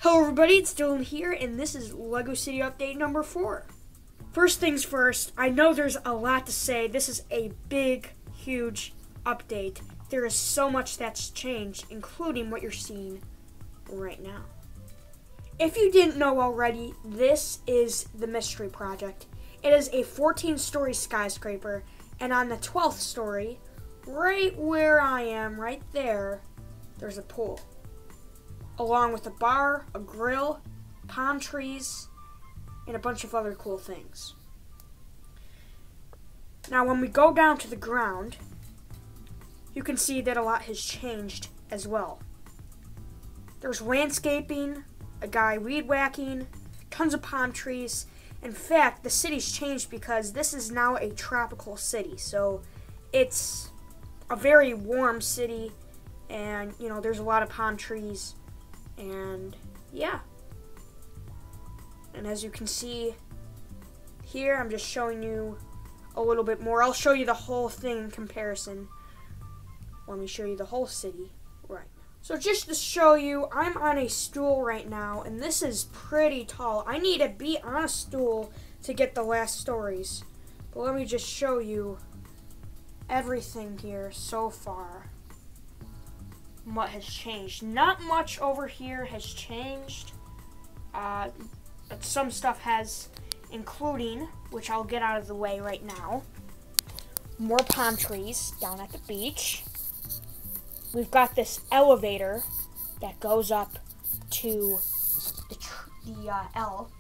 Hello everybody, it's Dylan here, and this is LEGO City Update number 4. First things first, I know there's a lot to say. This is a big, huge update. There is so much that's changed, including what you're seeing right now. If you didn't know already, this is the Mystery Project. It is a 14-story skyscraper, and on the 12th story, right where I am, right there, there's a pool, along with a bar, a grill, palm trees, and a bunch of other cool things. Now, when we go down to the ground, you can see that a lot has changed as well. There's landscaping, a guy weed whacking, tons of palm trees. In fact, the city's changed because this is now a tropical city, so it's a very warm city, and there's a lot of palm trees. And yeah, and as you can see here, I'm just showing you a little bit more. I'll show you the whole thing in comparison. Let me show you the whole city right now. So just to show you, I'm on a stool right now, and this is pretty tall. I need to be on a stool to get the last stories. But let me just show you everything here so far. What has changed? Not much over here has changed, but some stuff has, including, which I'll get out of the way right now, more palm trees down at the beach. We've got this elevator that goes up to the L,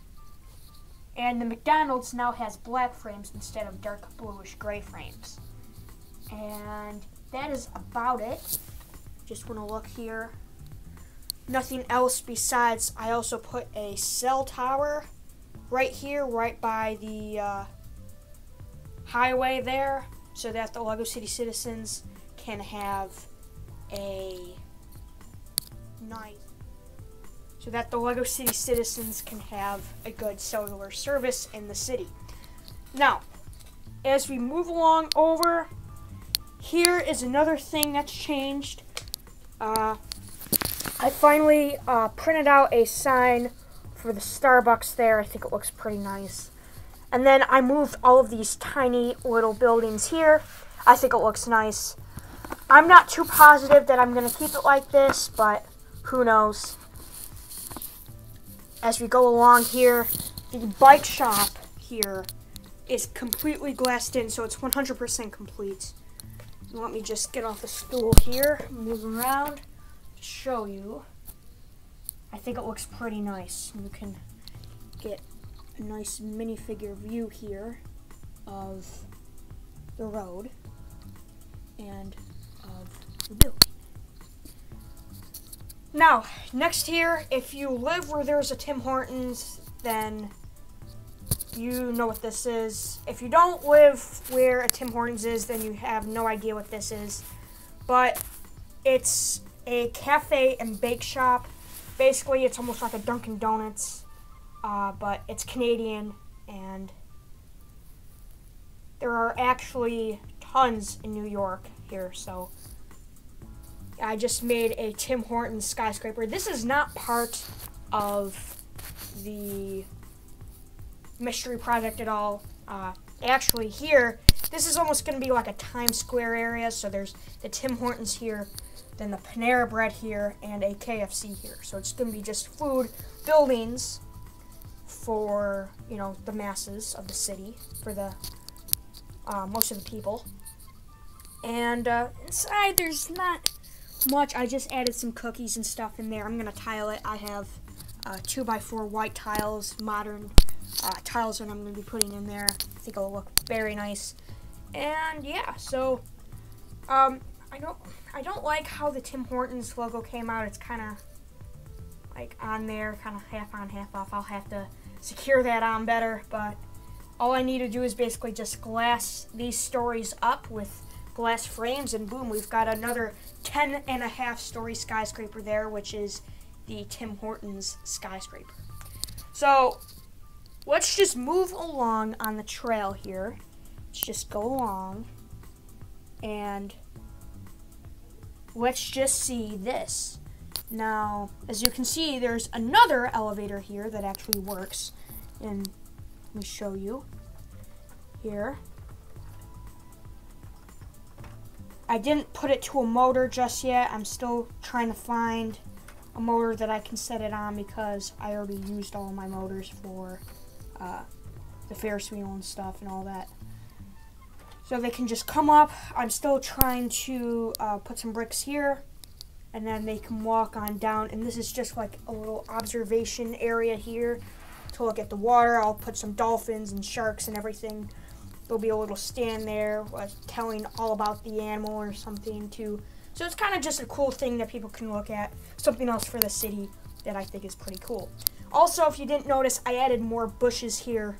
and the McDonald's now has black frames instead of dark bluish gray frames. And that is about it. Just want to look here. Nothing else besides I also put a cell tower right here, right by the highway there, so that the LEGO City citizens can have a good cellular service in the city. Now, as we move along over, here is another thing that's changed. I finally printed out a sign for the Starbucks there. I think it looks pretty nice. And then I moved all of these tiny little buildings here. I think it looks nice. I'm not too positive that I'm going to keep it like this, but who knows. As we go along here, the bike shop here is completely glassed in, so it's 100% complete. Let me just get off the stool here, move around, to show you. I think it looks pretty nice. You can get a nice minifigure view here of the road and of the building. Now, next here, if you live where there's a Tim Hortons, then you know what this is. If you don't live where a Tim Hortons is, then you have no idea what this is. But it's a cafe and bake shop. Basically, it's almost like a Dunkin' Donuts, but it's Canadian, and there are actually tons in New York here, so I just made a Tim Hortons skyscraper. This is not part of the Mystery Project at all. Actually here, this is almost going to be like a Times Square area, so there's the Tim Hortons here, then the Panera Bread here, and a KFC here. So it's going to be just food, buildings for, the masses of the city, for the most of the people. And inside there's not much. I just added some cookies and stuff in there. I'm going to tile it. I have 2x4 white tiles, modern tiles that I'm going to be putting in there. I think it'll look very nice. And yeah, so I don't like how the Tim Hortons logo came out. It's kind of like on there, kind of half on, half off. I'll have to secure that on better, but all I need to do is basically just glass these stories up with glass frames, and boom, we've got another 10.5-story skyscraper there, which is the Tim Hortons skyscraper. So let's just move along on the trail here. Let's just go along, and let's just see this. Now, as you can see, there's another elevator here that actually works. And let me show you here. I didn't put it to a motor just yet. I'm still trying to find a motor that I can set it on because I already used all my motors for the Ferris wheel and stuff and all that. So they can just come up. I'm still trying to put some bricks here, and then they can walk on down. And this is just like a little observation area here to look at the water. I'll put some dolphins and sharks and everything. There'll be a little stand there telling all about the animal or something too. So it's kind of just a cool thing that people can look at. Something else for the city that I think is pretty cool. Also, if you didn't notice, I added more bushes here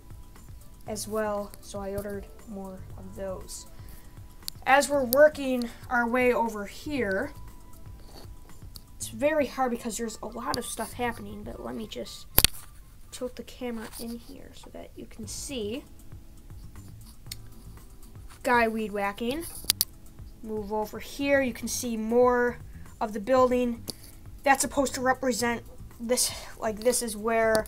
as well. So I ordered more of those. As we're working our way over here, it's very hard because there's a lot of stuff happening. But let me just tilt the camera in here so that you can see. Guy weed whacking. Move over here, you can see more of the building. That's supposed to represent this, like this is where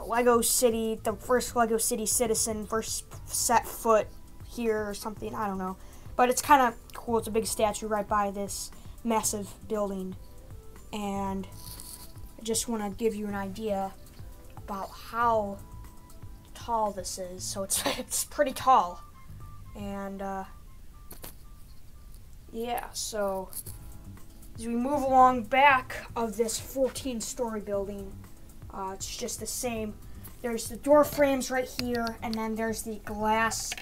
Lego City, the first Lego City citizen first set foot here or something, I don't know. But it's kind of cool, it's a big statue right by this massive building. And I just want to give you an idea about how tall this is. So it's pretty tall. And yeah, so as we move along back of this 14-story building, it's just the same. There's the door frames right here, and then there's the glass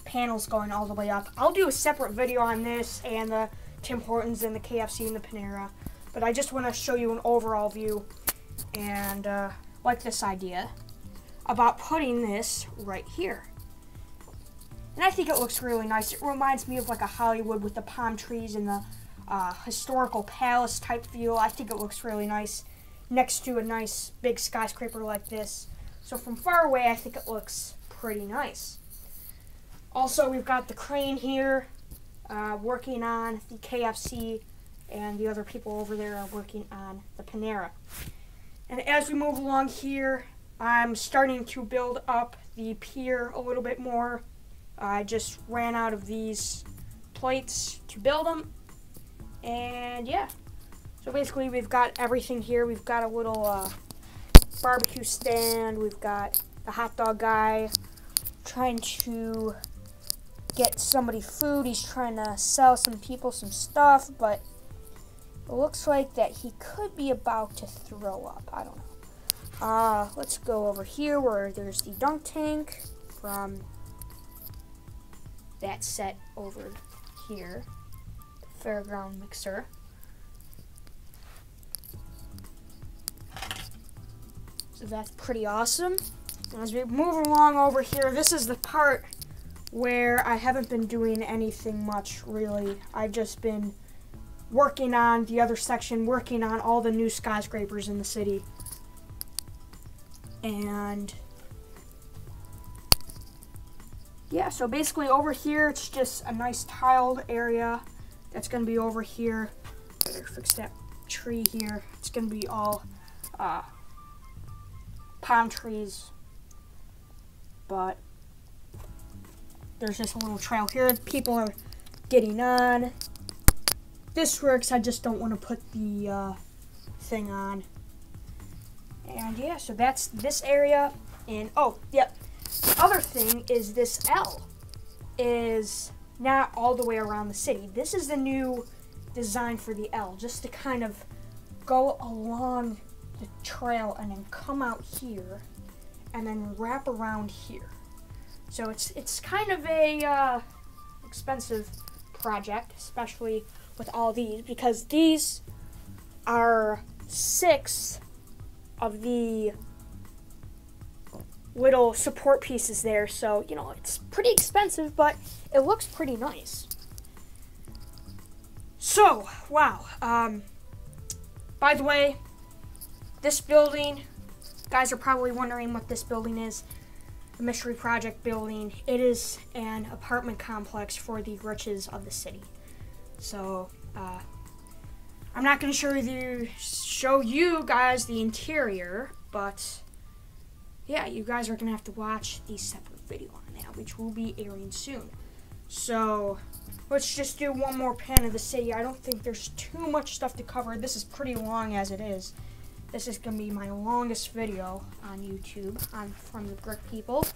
panels going all the way up. I'll do a separate video on this and the Tim Hortons and the KFC and the Panera, but I just want to show you an overall view and like this idea about putting this right here. And I think it looks really nice. It reminds me of like a Hollywood with the palm trees and the historical palace type feel. I think it looks really nice next to a nice big skyscraper like this. So from far away, I think it looks pretty nice. Also, we've got the crane here working on the KFC, and the other people over there are working on the Panera. And as we move along here, I'm starting to build up the pier a little bit more. I just ran out of these plates to build them, and yeah. So basically we've got everything here. We've got a little barbecue stand. We've got the hot dog guy trying to get somebody food. He's trying to sell some people some stuff, but it looks like that he could be about to throw up. I don't know. Let's go over here where there's the dunk tank from that set over here, the fairground mixer. So that's pretty awesome. And as we move along over here, this is the part where I haven't been doing anything much really. I've just been working on the other section, working on all the new skyscrapers in the city. And yeah, so basically over here, it's just a nice tiled area that's going to be over here. Better fix that tree here. It's going to be all palm trees, but there's just a little trail here. People are getting on. This works, I just don't want to put the thing on. And yeah, so that's this area. And oh, yep. The other thing is this L is not all the way around the city. This is the new design for the L, just to kind of go along the trail and then come out here and then wrap around here. So it's kind of a expensive project, especially with all these, because these are 6 of the little support pieces there, so you know it's pretty expensive, but it looks pretty nice. So wow, by the way, this building, guys are probably wondering what this building is. The Mystery Project building. It is an apartment complex for the riches of the city. So I'm not going to show you guys the interior, but yeah, you guys are going to have to watch the separate video on that, which will be airing soon. So let's just do one more pan of the city. I don't think there's too much stuff to cover. This is pretty long as it is. This is going to be my longest video on YouTube from the Brick People.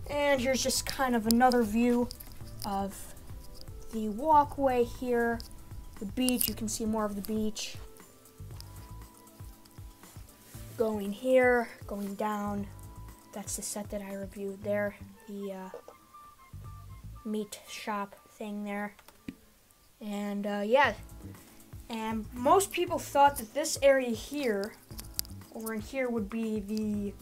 And here's just kind of another view of the walkway here. The beach, you can see more of the beach. Going here, going down. That's the set that I reviewed there. The meat shop thing there. And yeah. And most people thought that this area here, over in here, would be the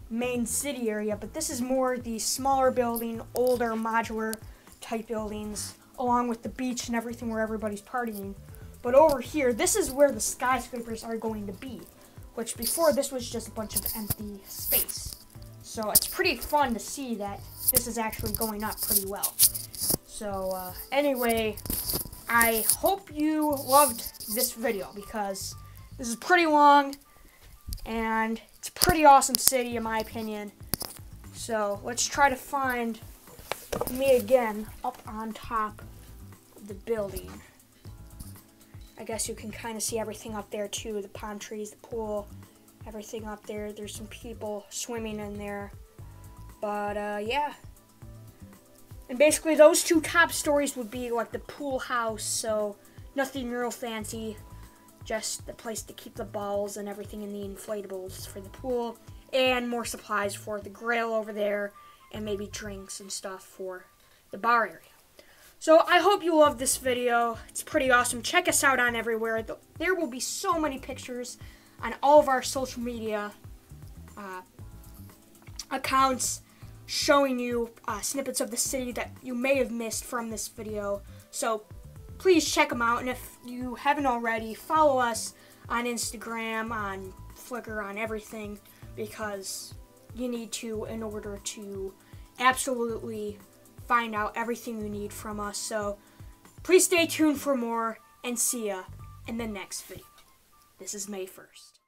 main city area, but this is more the smaller building, older modular type buildings, along with the beach and everything where everybody's partying. But over here, this is where the skyscrapers are going to be, which before this was just a bunch of empty space. So it's pretty fun to see that this is actually going up pretty well. So anyway, I hope you loved this video because this is pretty long and it's a pretty awesome city in my opinion. So let's try to find me again up on top of the building. I guess you can kind of see everything up there too, the palm trees, the pool, everything up there. There's some people swimming in there. But yeah. And basically those two top stories would be like the pool house, so nothing real fancy, just the place to keep the balls and everything in the inflatables for the pool, and more supplies for the grill over there, and maybe drinks and stuff for the bar area. So I hope you loved this video. It's pretty awesome. Check us out on everywhere. There will be so many pictures on all of our social media accounts, showing you snippets of the city that you may have missed from this video. So please check them out, and if you haven't already, follow us on Instagram, on Flickr, on everything, because you need to in order to absolutely find out everything you need from us. So please stay tuned for more, and see ya in the next video. This is May 1st.